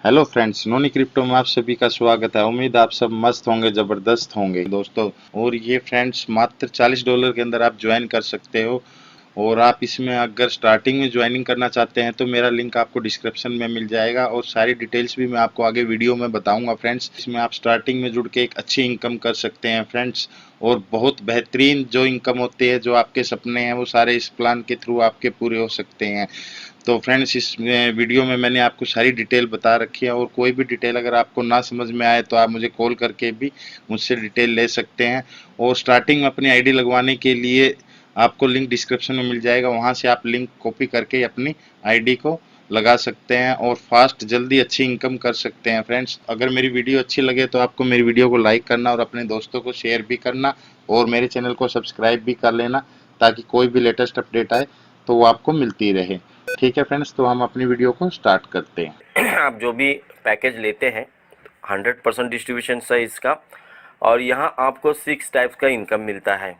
Hello friends, नोनी crypto में आप सभी का स्वागत है। उम्मीद आप सब मस्त होंगे, ज़बरदस्त होंगे दोस्तों। और ये फ्रेंड्स मात्र $40 के अंदर आप ज्वाइन कर सकते हो। और आप इसमें अगर स्टार्टिंग में ज्वाइनिंग करना चाहते हैं तो मेरा लिंक आपको डिस्क्रिप्शन में मिल जाएगा और सारी डिटेल्स भी मैं आपको आगे वीडियो में बताऊंगा फ्रेंड्स। इसमें आप स्टार्टिंग में जुड़ के एक अच्छी इनकम कर सकते हैं फ्रेंड्स। और बहुत बेहतरीन जो इनकम होती है, जो आपके सपने हैं, वो सारे इस प्लान के थ्रू आपके पूरे हो सकते हैं। तो फ्रेंड्स, इस वीडियो में मैंने आपको सारी डिटेल बता रखी है और कोई भी डिटेल अगर आपको ना समझ में आए तो आप मुझे कॉल करके भी मुझसे डिटेल ले सकते हैं। और स्टार्टिंग में अपनी आईडी लगवाने के लिए आपको लिंक डिस्क्रिप्शन में मिल जाएगा, वहां से आप लिंक कॉपी करके अपनी आईडी को लगा सकते हैं और फास्ट जल्दी अच्छी इनकम कर सकते हैं फ्रेंड्स। अगर मेरी वीडियो अच्छी लगे तो आपको मेरी वीडियो को लाइक करना और अपने दोस्तों को शेयर भी करना और मेरे चैनल को सब्सक्राइब भी कर लेना, ताकि कोई भी लेटेस्ट अपडेट आए तो वो आपको मिलती रहे। ठीक है फ्रेंड्स, तो हम अपनी वीडियो को स्टार्ट करते हैं। आप जो भी पैकेज लेते हैं 100% डिस्ट्रीब्यूशन है इसका। और यहाँ आपको 6 टाइप्स का इनकम मिलता है।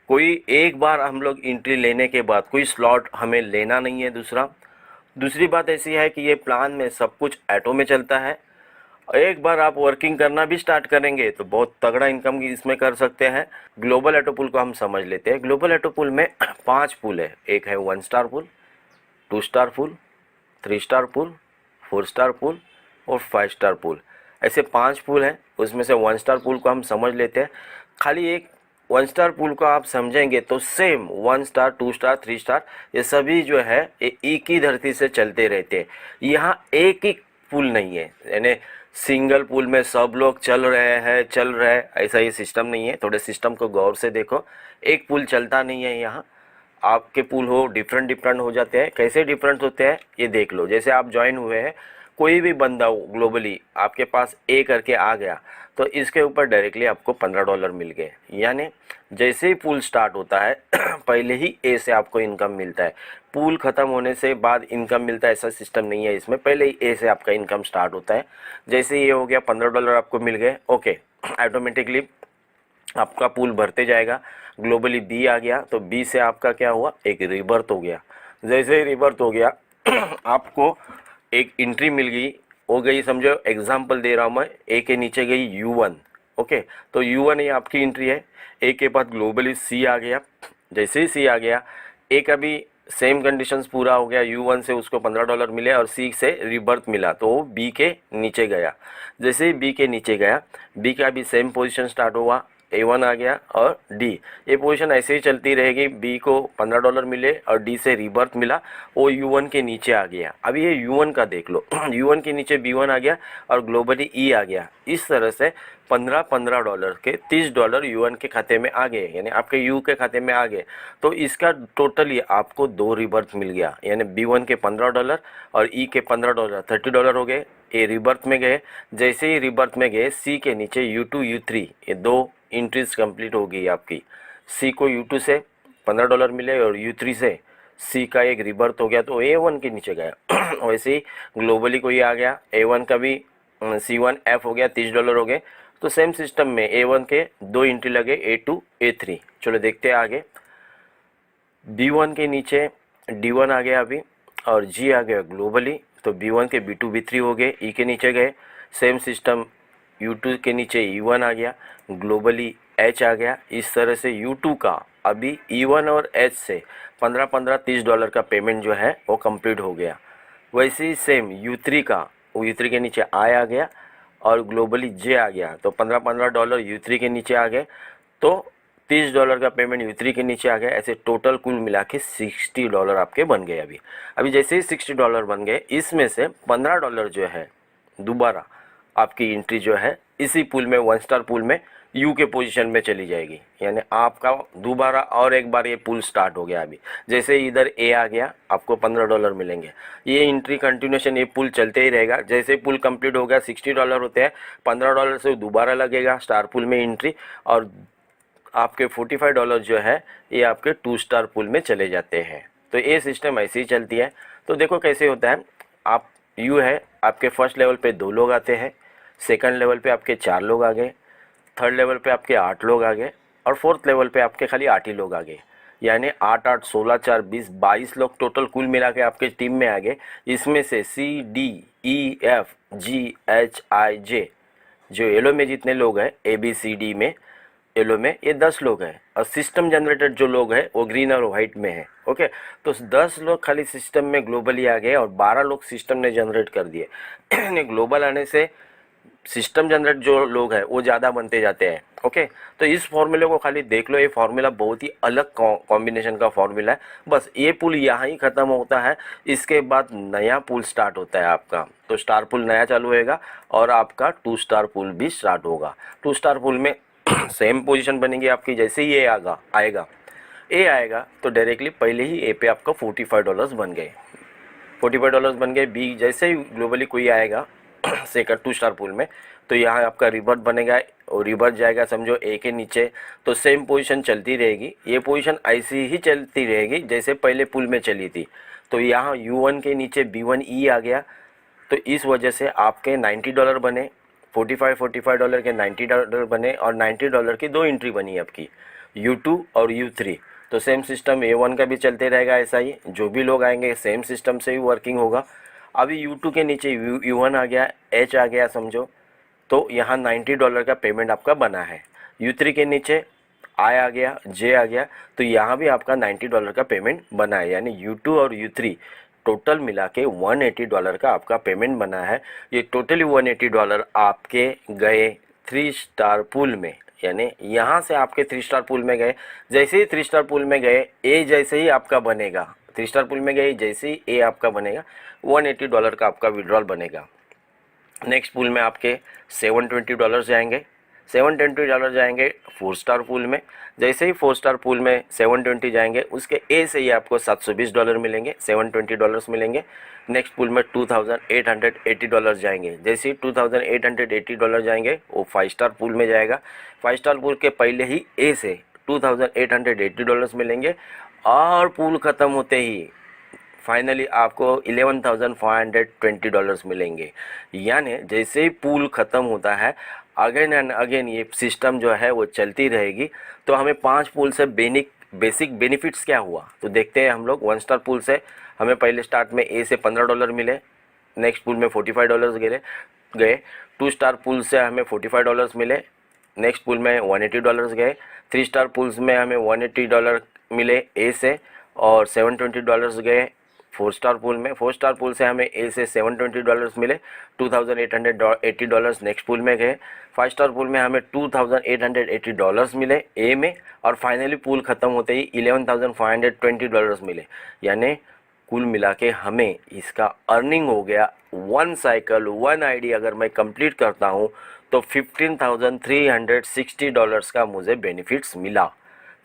कोई एक बार हम लोग एंट्री लेने के बाद कोई स्लॉट हमें लेना नहीं है। दूसरी बात ऐसी है कि ये प्लान में सब कुछ ऐटो में चलता है। एक बार आप वर्किंग करना भी स्टार्ट करेंगे तो बहुत तगड़ा इनकम इसमें कर सकते हैं। ग्लोबल ऐटो पुल को हम समझ लेते हैं। ग्लोबल ऐटो पुल में 5 पुल है। एक है 1 स्टार पुल, 2 स्टार पुल, 3 स्टार पुल, 4 स्टार पुल और 5 स्टार पुल। ऐसे 5 पुल हैं। उसमें से 1 स्टार पुल को हम समझ लेते हैं। खाली एक 1 स्टार पुल को आप समझेंगे तो सेम 1 स्टार, 2 स्टार, 3 स्टार ये सभी जो है ये एक ही धरती से चलते रहते हैं। यहाँ एक ही पुल नहीं है, यानी सिंगल पुल में सब लोग चल रहे हैं ऐसा ये सिस्टम नहीं है। थोड़े सिस्टम को गौर से देखो। एक पुल चलता नहीं है यहाँ। आपके पुल हो डिफरेंट हो जाते हैं। कैसे डिफरेंट होते हैं ये देख लो। जैसे आप ज्वाइन हुए हैं, कोई भी बंदा हो ग्लोबली आपके पास ए करके आ गया तो इसके ऊपर डायरेक्टली आपको $15 मिल गए। यानी जैसे ही पुल स्टार्ट होता है पहले ही ए से आपको इनकम मिलता है। पुल ख़त्म होने से बाद इनकम मिलता है ऐसा सिस्टम नहीं है इसमें। पहले ही ए से आपका इनकम स्टार्ट होता है। जैसे ये हो गया $15 आपको मिल गए, ओके, ऑटोमेटिकली आपका पुल भरते जाएगा। ग्लोबली बी आ गया तो बी से आपका क्या हुआ, एक रिबर्थ हो गया। जैसे ही रिबर्थ हो गया आपको एक एंट्री मिल गई, हो गई समझो। एग्जांपल दे रहा हूँ मैं, ए के नीचे गई U1, ओके, तो U1 ये आपकी एंट्री है। ए के बाद ग्लोबली सी आ गया। जैसे ही सी आ गया, ए का भी सेम कंडीशंस पूरा हो गया। U1 से उसको $15 मिले और सी से रिबर्थ मिला तो वो बी के नीचे गया। जैसे ही बी के नीचे गया, बी का भी सेम पोजीशन स्टार्ट हुआ। A1 आ गया और डी, ये पोजीशन ऐसे ही चलती रहेगी। बी को $15 मिले और डी से रिबर्थ मिला, वो U1 के नीचे आ गया। अब ये U1 का देख लो U1 के नीचे B1 आ गया और ग्लोबली ई आ गया। इस तरह से $15 के $30 U1 के खाते में आ गए, यानी आपके यू के खाते में आ गए। तो इसका टोटली आपको 2 रिबर्थ मिल गया, यानी B1 के $15 और ई के $15, $30 हो गए। ये रिबर्थ में गए। जैसे ही रिबर्थ में गए, सी के नीचे U2 U3 ये 2 एंट्रीज कंप्लीट हो गई आपकी। सी को U2 से $15 मिले और U3 से सी का एक रिबर्थ हो गया तो A1 के नीचे गया। वैसे ही ग्लोबली को ये आ गया, A1 का भी C1F हो गया, $30 हो गए। तो सेम सिस्टम में A1 के 2 एंट्री लगे, A2 A3। चलो देखते हैं आगे। B1 के नीचे D1 आ गया अभी और G आ गया ग्लोबली, तो B1 के B2 B3 हो गए। E के नीचे गए, सेम सिस्टम U2 के नीचे E1 आ गया, ग्लोबली H आ गया। इस तरह से U2 का अभी E1 और H से 15-15 $30 का पेमेंट जो है वो कंप्लीट हो गया। वैसे ही सेम U3 का, U3 के नीचे I आ गया और ग्लोबली J आ गया, तो $15-15 U3 के नीचे आ गए, तो $30 का पेमेंट U3 के नीचे आ गया। ऐसे टोटल कुल मिला के $60 आपके बन गए। अभी जैसे ही $60 बन गए, इसमें से $15 जो है दोबारा आपकी एंट्री जो है इसी पुल में, 1 स्टार पुल में यू के पोजीशन में चली जाएगी। यानी आपका दोबारा और एक बार ये पुल स्टार्ट हो गया। अभी जैसे इधर ए आ गया, आपको $15 मिलेंगे। ये एंट्री कंटिन्यूशन, ये पुल चलते ही रहेगा। जैसे पुल कंप्लीट हो गया, $60 होते हैं, $15 से दोबारा लगेगा स्टार पुल में एंट्री, और आपके $45 जो है ये आपके 2 स्टार पुल में चले जाते हैं। तो ये सिस्टम ऐसे ही चलती है। तो देखो कैसे होता है। आप यू है, आपके फर्स्ट लेवल पे 2 लोग आते हैं, सेकंड लेवल पे आपके 4 लोग आ गए, थर्ड लेवल पे आपके 8 लोग आ गए और फोर्थ लेवल पे आपके खाली 8 ही लोग आ गए। यानी 8 8 16 4 20 22 लोग टोटल कुल मिला के आपके टीम में आ गए। इसमें से CDEFGHIJ जो येलो में जितने लोग हैं, ABCD में येलो में ये 10 लोग हैं, और सिस्टम जनरेटेड जो लोग हैं वो ग्रीन और वाइट में है। ओके, तो 10 लोग खाली सिस्टम में ग्लोबली आ गए और 12 लोग सिस्टम ने जनरेट कर दिए। ग्लोबल आने से सिस्टम जनरेट जो लोग हैं वो ज़्यादा बनते जाते हैं। ओके, तो इस फॉर्मूले को खाली देख लो, ये फार्मूला बहुत ही अलग कॉम्बिनेशन का फार्मूला है। बस ये पुल यहाँ ही ख़त्म होता है, इसके बाद नया पुल स्टार्ट होता है आपका। तो स्टार पुल नया चालू होएगा और आपका 2 स्टार पुल भी स्टार्ट होगा। 2 स्टार पुल में सेम पोजीशन बनेगी आपकी। जैसे ही ये आएगा तो डायरेक्टली पहले ही ए पे आपका $45 बन गए, $45 बन गए। बी जैसे ही ग्लोबली कोई आएगा सेकंड 2 स्टार पूल में, तो यहाँ आपका रिवर्ट बनेगा और रिवर्ट जाएगा समझो ए के नीचे, तो सेम पोजीशन चलती रहेगी। ये पोजीशन ऐसी ही चलती रहेगी जैसे पहले पुल में चली थी। तो यहाँ U1 के नीचे B1E आ गया, तो इस वजह से आपके $90 बने, $45 के $90 बने, और $90 की 2 एंट्री बनी आपकी, U2 और U3। तो सेम सिस्टम A1 का भी चलते रहेगा ऐसा ही, जो भी लोग आएंगे सेम सिस्टम से ही वर्किंग होगा। अभी U2 के नीचे U1 आ गया, H आ गया समझो, तो यहाँ $90 का पेमेंट आपका बना है। U3 के नीचे I आ गया, J आ गया, तो यहाँ भी आपका $90 का पेमेंट बना है। यानी U2 और U3 टोटल मिला के $180 का आपका पेमेंट बना है। ये टोटली $180 आपके गए 3 स्टार पूल में, यानी यहाँ से आपके 3 स्टार पूल में गए। जैसे ही 3 स्टार पूल में गए, ए जैसे ही आपका बनेगा, 3 स्टार पूल में गए जैसे ही ए आपका बनेगा, $180 का आपका विड्रॉल बनेगा। नेक्स्ट पूल में आपके $720 जाएंगे, $720 जाएंगे 4 स्टार पूल में। जैसे ही 4 स्टार पूल में 720 जाएंगे, उसके ए से ही आपको $720 मिलेंगे, $720 मिलेंगे। नेक्स्ट पूल में $2880 जाएंगे। जैसे ही $2880 जाएंगे वो 5 स्टार पूल में जाएगा। 5 स्टार पूल के पहले ही ए से $2880 मिलेंगे, और पूल ख़त्म होते ही फाइनली आपको $11,520 मिलेंगे। यानी जैसे ही पूल ख़त्म होता है, अगेन एंड अगेन ये सिस्टम जो है वो चलती रहेगी। तो हमें 5 पूल से बेसिक बेनिफिट्स क्या हुआ तो देखते हैं हम लोग। 1 स्टार पूल से हमें पहले स्टार्ट में ए से $15 मिले, नेक्स्ट पूल में $45 गए। 2 स्टार पूल से हमें $45 मिले, नेक्स्ट पूल में $180 गए। 3 स्टार पूल्स में हमें $180 मिले ए से, और $720 गए 4 स्टार पूल में। 4 स्टार पूल से हमें ए से $720 मिले, $2880 नेक्स्ट पूल में गए। 5 स्टार पूल में हमें $2880 मिले ए में, और फाइनली पूल ख़त्म होते ही $11,520 मिले। यानी कुल मिला के हमें इसका अर्निंग हो गया 1 साइकिल 1 आईडी अगर मैं कंप्लीट करता हूँ तो $15,360 का मुझे बेनिफिट्स मिला।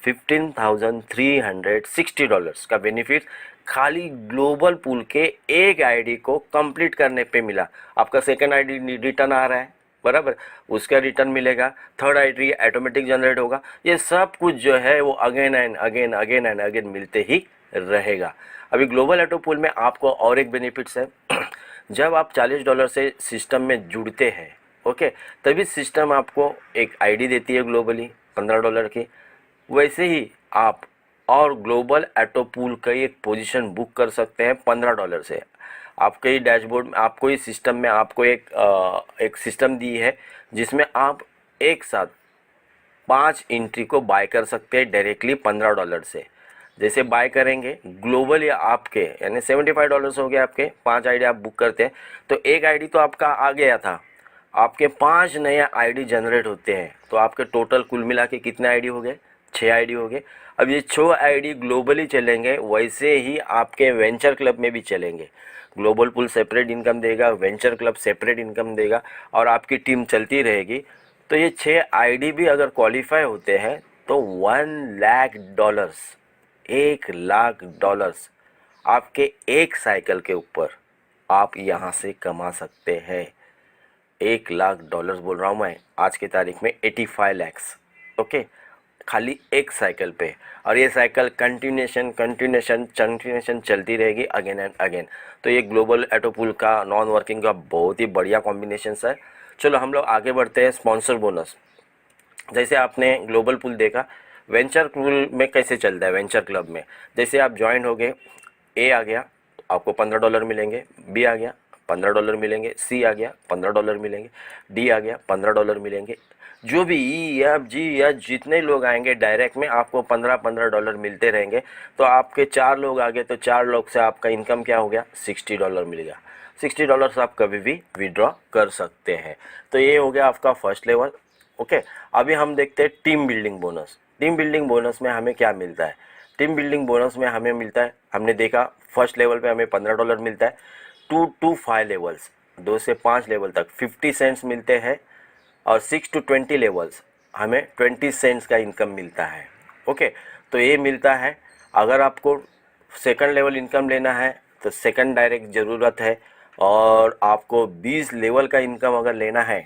$15,360 का बेनिफिट खाली ग्लोबल पूल के एक आईडी को कंप्लीट करने पे मिला। आपका सेकंड आईडी रिटर्न आ रहा है बराबर, उसका रिटर्न मिलेगा, थर्ड आईडी ऑटोमेटिक जनरेट होगा। ये सब कुछ जो है वो अगेन एंड अगेन मिलते ही रहेगा। अभी ग्लोबल ऑटो पूल में आपको और एक बेनिफिट्स है जब आप $40 से सिस्टम में जुड़ते हैं, ओके, तभी सिस्टम आपको एक आईडी देती है ग्लोबली $15 की। वैसे ही आप और ग्लोबल ऑटो पूल का एक पोजीशन बुक कर सकते हैं $15 से। आपके ही डैशबोर्ड में आपको ही सिस्टम में आपको एक सिस्टम दी है जिसमें आप एक साथ 5 एंट्री को बाय कर सकते हैं डायरेक्टली $15 से। जैसे बाय करेंगे ग्लोबली आपके यानी $75 हो गए, आपके 5 आईडी आप बुक करते हैं तो एक आईडी तो आपका आ गया था, आपके 5 नए आईडी जनरेट होते हैं तो आपके टोटल कुल मिला के कितने आईडी हो गए? 6 आईडी हो गए। अब ये 6 आईडी ग्लोबली चलेंगे, वैसे ही आपके वेंचर क्लब में भी चलेंगे। ग्लोबल पूल सेपरेट इनकम देगा, वेंचर क्लब सेपरेट इनकम देगा, और आपकी टीम चलती रहेगी। तो ये 6 आईडी भी अगर क्वालिफाई होते हैं तो $1,00,000 $1,00,000 आपके एक साइकिल के ऊपर आप यहाँ से कमा सकते हैं। $1,00,000 बोल रहा हूँ मैं, आज की तारीख में 85 लाख, ओके, खाली एक साइकिल पे। और ये साइकिल कंटिन्यूशन चलती रहेगी अगेन एंड अगेन। तो ये ग्लोबल ऑटो पूल का नॉन वर्किंग का बहुत ही बढ़िया कॉम्बिनेशन है। चलो हम लोग आगे बढ़ते हैं। स्पॉन्सर बोनस, जैसे आपने ग्लोबल पूल देखा, वेंचर क्लब में कैसे चलता है, वेंचर क्लब में जैसे आप ज्वाइन हो गए, ए आ गया तो आपको $15 मिलेंगे, बी आ गया $15 मिलेंगे, सी आ गया $15 मिलेंगे, डी आ गया $15 मिलेंगे, जो भी ई एफ जी या जितने लोग आएंगे डायरेक्ट में आपको $15 मिलते रहेंगे। तो आपके 4 लोग आ गए तो 4 लोग से आपका इनकम क्या हो गया, $60 मिल गया। $60 से आप कभी भी विड्रॉ कर सकते हैं। तो ये हो गया आपका फर्स्ट लेवल। ओके, अभी हम देखते हैं team building bonus. Team building bonus में हमें क्या मिलता है, टीम बिल्डिंग बोनस में हमें मिलता है, हमने देखा फर्स्ट लेवल पे हमें $15 मिलता है। 2 to 5 लेवल्स, 2 से 5 लेवल तक 50 सेंट्स मिलते हैं, और 6 to 20 लेवल्स हमें 20 सेंट्स का इनकम मिलता है। ओके, तो ये मिलता है। अगर आपको सेकंड लेवल इनकम लेना है तो सेकंड डायरेक्ट ज़रूरत है, और आपको 20 लेवल का इनकम अगर लेना है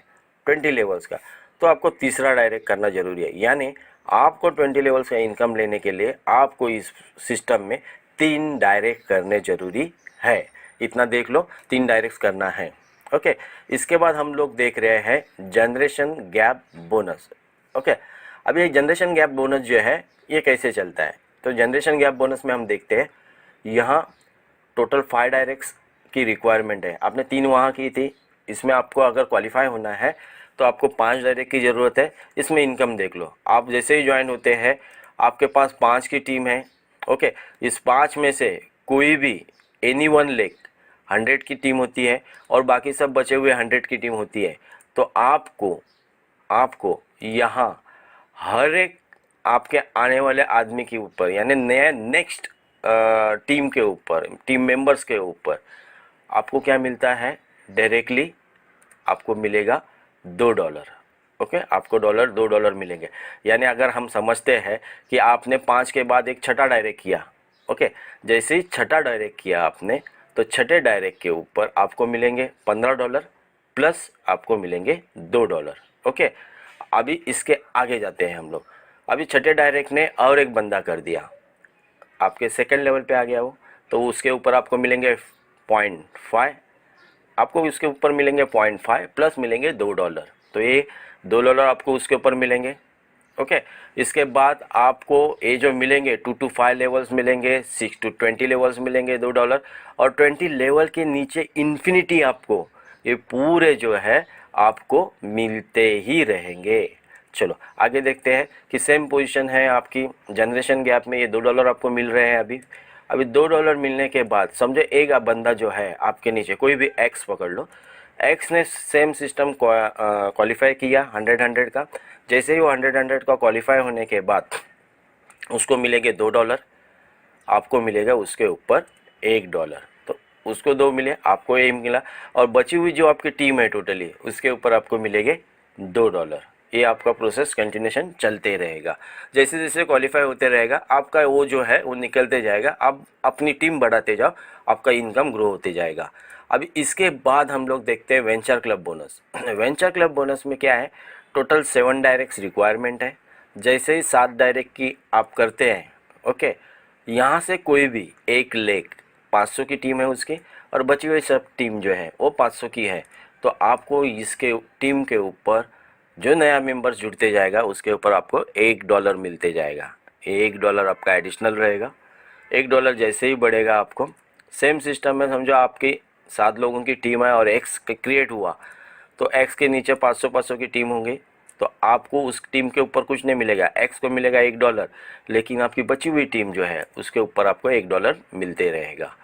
20 लेवल्स का, तो आपको तीसरा डायरेक्ट करना ज़रूरी है। यानी आपको 20 लेवल्स का इनकम लेने के लिए आपको इस सिस्टम में 3 डायरेक्ट करने ज़रूरी है। इतना देख लो, 3 डायरेक्ट करना है। ओके, इसके बाद हम लोग देख रहे हैं जनरेशन गैप बोनस। ओके, अब ये जनरेशन गैप बोनस जो है ये कैसे चलता है, तो जनरेशन गैप बोनस में हम देखते हैं यहाँ टोटल 5 डायरेक्ट्स की रिक्वायरमेंट है। आपने 3 वहाँ की थी, इसमें आपको अगर क्वालिफाई होना है तो आपको 5 डायरेक्ट की ज़रूरत है। इसमें इनकम देख लो, आप जैसे ही ज्वाइन होते हैं आपके पास 5 की टीम है। ओके, इस 5 में से कोई भी एनी वन लेग 100 की टीम होती है और बाकी सब बचे हुए 100 की टीम होती है। तो आपको यहाँ हर एक आपके आने वाले आदमी के ऊपर, यानी नए नेक्स्ट टीम के ऊपर, टीम मेंबर्स के ऊपर आपको क्या मिलता है, डायरेक्टली आपको मिलेगा $2। ओके, आपको $2 मिलेंगे। यानी अगर हम समझते हैं कि आपने 5 के बाद एक छठा डायरेक्ट किया, ओके, जैसे ही छठा डायरेक्ट किया आपने, तो छठे डायरेक्ट के ऊपर आपको मिलेंगे $15 प्लस आपको मिलेंगे $2। ओके, अभी इसके आगे जाते हैं हम लोग। अभी छठे डायरेक्ट ने और एक बंदा कर दिया, आपके सेकंड लेवल पे आ गया वो, तो उसके ऊपर आपको मिलेंगे 0.5, आपको इसके ऊपर मिलेंगे 0.5 प्लस मिलेंगे $2। तो ये $2 आपको उसके ऊपर मिलेंगे। ओके, इसके बाद आपको ये जो मिलेंगे 2 to 5 लेवल्स मिलेंगे, 6 to 20 लेवल्स मिलेंगे $2, और 20 लेवल के नीचे इन्फिनिटी आपको ये पूरे जो है आपको मिलते ही रहेंगे। चलो आगे देखते हैं कि सेम पोजीशन है आपकी जनरेशन गैप में, ये $2 आपको मिल रहे हैं। अभी $2 मिलने के बाद समझो एक बंदा जो है आपके नीचे, कोई भी एक्स पकड़ लो, एक्स ने सेम सिस्टम क्वालिफाई किया 100 का। जैसे ही वो 100 का क्वालिफाई होने के बाद उसको मिलेंगे $2, आपको मिलेगा उसके ऊपर $1। तो उसको 2 मिले, आपको 1 मिला, और बची हुई जो आपकी टीम है टोटली उसके ऊपर आपको मिलेंगे $2। ये आपका प्रोसेस कंटिन्यूशन चलते रहेगा। जैसे जैसे क्वालिफाई होते रहेगा आपका वो जो है वो निकलते जाएगा, आप अपनी टीम बढ़ाते जाओ, आपका इनकम ग्रो होते जाएगा। अभी इसके बाद हम लोग देखते हैं venture club bonus. Venture club bonus में क्या है, टोटल 7 डायरेक्ट्स रिक्वायरमेंट है। जैसे ही 7 डायरेक्ट की आप करते हैं, ओके, यहाँ से कोई भी एक लेग 500 की टीम है उसकी, और बची हुई सब टीम जो है वो 500 की है। तो आपको इसके टीम के ऊपर जो नया मेंबर्स जुड़ते जाएगा उसके ऊपर आपको $1 मिलते जाएगा। $1 आपका एडिशनल रहेगा। $1 जैसे ही बढ़ेगा आपको सेम सिस्टम में, समझो आपकी 7 लोगों की टीम है और एक्स क्रिएट हुआ, तो एक्स के नीचे 500 की टीम होंगी, तो आपको उस टीम के ऊपर कुछ नहीं मिलेगा, एक्स को मिलेगा $1, लेकिन आपकी बची हुई टीम जो है उसके ऊपर आपको $1 मिलते रहेगा।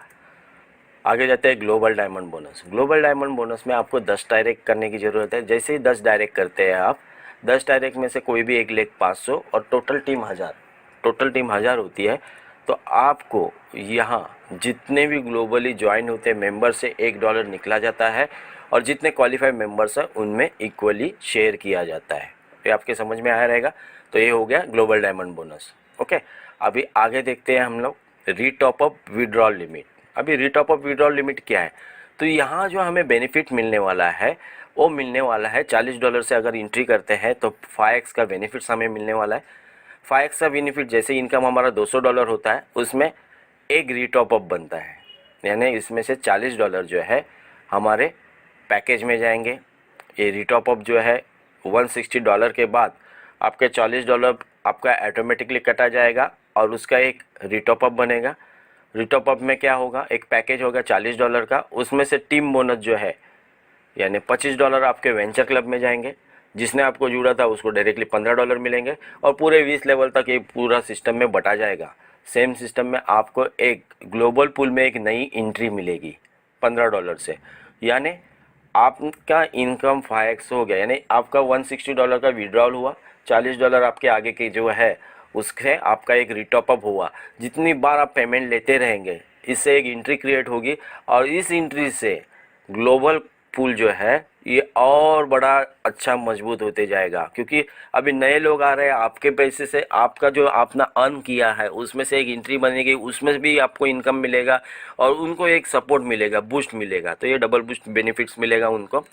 आगे जाते हैं global diamond bonus. Global diamond bonus में आपको 10 डायरेक्ट करने की ज़रूरत है। जैसे ही 10 डायरेक्ट करते हैं आप, 10 डायरेक्ट में से कोई भी एक लेग 500 और टोटल टीम 1000 होती है। तो आपको यहाँ जितने भी ग्लोबली ज्वाइन होते हैं मेंबर से $1 निकला जाता है, और जितने क्वालिफाइड मेंबर्स हैं उनमें इक्वली शेयर किया जाता है। ये आपके समझ में आया रहेगा। तो ये हो गया ग्लोबल डायमंड बोनस। ओके, अभी आगे देखते हैं हम लोग रीटॉप अप विड्रॉल लिमिट। अभी रीटॉप अप विड्रॉल लिमिट क्या है, तो यहाँ जो हमें बेनिफिट मिलने वाला है वो मिलने वाला है $40 से अगर एंट्री करते हैं तो 5x का बेनिफिट्स हमें मिलने वाला है। 5x का बेनिफिट, जैसे इनकम हमारा $200 होता है उसमें एक रीटॉप अप बनता है, यानी इसमें से $40 जो है हमारे पैकेज में जाएंगे। ये रीटॉप अप जो है $160 के बाद आपके $40 आपका ऑटोमेटिकली कटा जाएगा और उसका एक रिटॉप अप बनेगा। रिटॉप अप में क्या होगा, एक पैकेज होगा $40 का, उसमें से टीम बोनस जो है यानी $25 आपके वेंचर क्लब में जाएंगे। जिसने आपको जुड़ा था उसको डायरेक्टली $15 मिलेंगे और पूरे 20 लेवल तक ये पूरा सिस्टम में बटा जाएगा। सेम सिस्टम में आपको एक ग्लोबल पूल में एक नई एंट्री मिलेगी $15 से, यानी आपका इनकम 5x हो गया। यानी आपका $160 का विड्रॉल हुआ, $40 आपके आगे के जो है उससे आपका एक रिटॉप अप हुआ। जितनी बार आप पेमेंट लेते रहेंगे इससे एक एंट्री क्रिएट होगी और इस एंट्री से ग्लोबल पूल जो है ये और बड़ा अच्छा मजबूत होते जाएगा, क्योंकि अभी नए लोग आ रहे हैं। आपके पैसे से आपका जो आपने अर्न किया है उसमें से एक एंट्री बनेगी, उसमें भी आपको इनकम मिलेगा और उनको एक सपोर्ट मिलेगा, बूस्ट मिलेगा। तो ये डबल बूस्ट बेनिफिट्स मिलेगा उनको।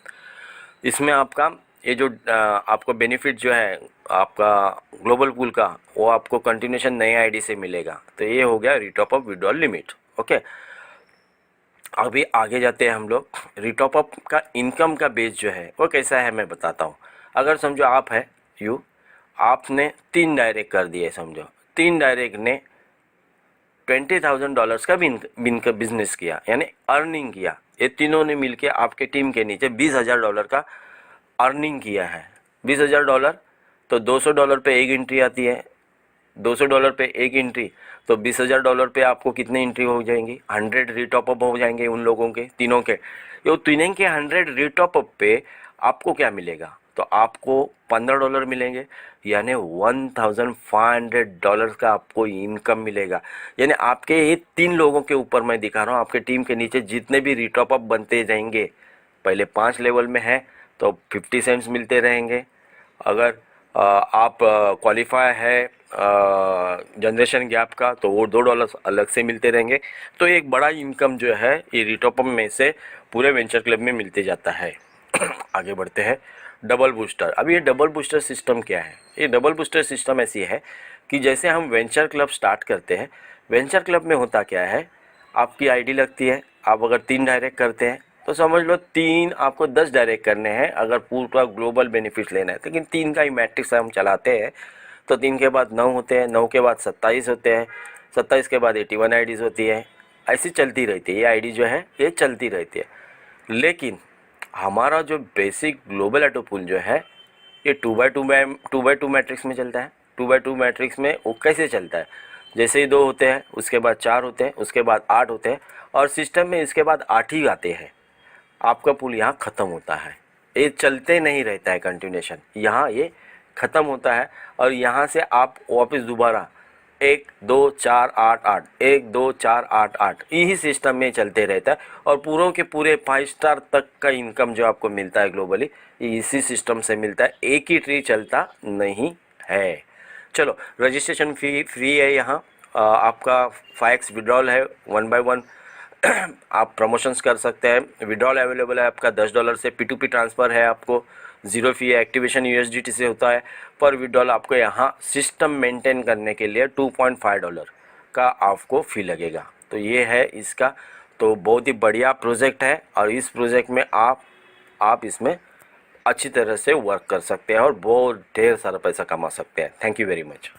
इसमें आपका ये जो आपको बेनिफिट जो है आपका ग्लोबल पूल का, वो आपको कंटिन्यूशन नए आईडी से मिलेगा। तो ये हो गया रिटॉप अप विड्रॉल लिमिट। ओके, अभी आगे जाते हैं हम लोग। रिटॉप अप का इनकम का बेस जो है वो कैसा है मैं बताता हूँ। अगर समझो आप है आपने 3 डायरेक्ट कर दिए, समझो 3 डायरेक्ट ने $20,000 का बिजनेस किया, यानी अर्निंग किया। ये तीनों ने मिलके आपके टीम के नीचे $20,000 का अर्निंग किया है। $20,000 तो $200 पे एक एंट्री आती है, $200 पे एक एंट्री, तो $20,000 पे आपको कितने एंट्री हो जाएंगी, 100 रिटॉप अप हो जाएंगे उन लोगों के, तीनों के। ये तीनों के 100 रिटॉप अप पे आपको क्या मिलेगा, तो आपको $15 मिलेंगे, यानी $1,500 का आपको इनकम मिलेगा। यानी आपके ये 3 लोगों के ऊपर मैं दिखा रहा हूँ, आपके टीम के नीचे जितने भी रिटॉप अप बनते जाएंगे, पहले 5 लेवल में है तो 50 सेंट्स मिलते रहेंगे। अगर आप क्वालिफाई है जनरेशन गैप का तो वो $2 अलग से मिलते रहेंगे। तो एक बड़ा इनकम जो है ये रिटॉप अप में से पूरे वेंचर क्लब में मिलते जाता है। आगे बढ़ते हैं। Double booster. अब ये डबल बूस्टर सिस्टम क्या है? ये डबल बूस्टर सिस्टम ऐसी है कि जैसे हम वेंचर क्लब स्टार्ट करते हैं, वेंचर क्लब में होता क्या है, आपकी आईडी लगती है। आप अगर 3 डायरेक्ट करते हैं तो समझ लो 3 आपको 10 डायरेक्ट करने हैं अगर पूरा ग्लोबल बेनिफिट लेना है। लेकिन 3 का ही मैट्रिक्स हम चलाते हैं तो 3 के बाद 9 होते हैं, 9 के बाद 27 होते हैं, 27 के बाद 81 आईडीज़ होती है। ऐसी चलती रहती है, ये आईडी जो है ये चलती रहती है। लेकिन हमारा जो बेसिक ग्लोबल ऑटो पूल जो है ये 2x2 मैट्रिक्स में चलता है। 2x2 मैट्रिक्स में वो कैसे चलता है, जैसे ही 2 होते हैं उसके बाद 4 होते हैं, उसके बाद 8 होते हैं और सिस्टम में इसके बाद 8 ही आते हैं। आपका पूल यहाँ ख़त्म होता है, ये चलते नहीं रहता है कंटिन्यूशन, यहाँ ये ख़त्म होता है और यहाँ से आप वापस दोबारा 1 2 4 8 8 1 2 4 8 8 यही सिस्टम में चलते रहता है और पूरों के पूरे 5 स्टार तक का इनकम जो आपको मिलता है ग्लोबली ये इसी सिस्टम से मिलता है। एक ही ट्री चलता नहीं है। चलो, रजिस्ट्रेशन फी फ्री है यहाँ। आपका 5x विड्रॉल है 1 by 1 आप प्रमोशंस कर सकते हैं। विड्रॉल अवेलेबल है आपका $10 से। P2P ट्रांसफ़र है, आपको 0 फी है। एक्टिवेशन USDT से होता है। पर विड्रॉल आपको यहाँ सिस्टम मेंटेन करने के लिए $2.5 का आपको फ़ी लगेगा। तो ये है इसका। तो बहुत ही बढ़िया प्रोजेक्ट है और इस प्रोजेक्ट में आप इसमें अच्छी तरह से वर्क कर सकते हैं और बहुत ढेर सारा पैसा कमा सकते हैं। Thank you very much.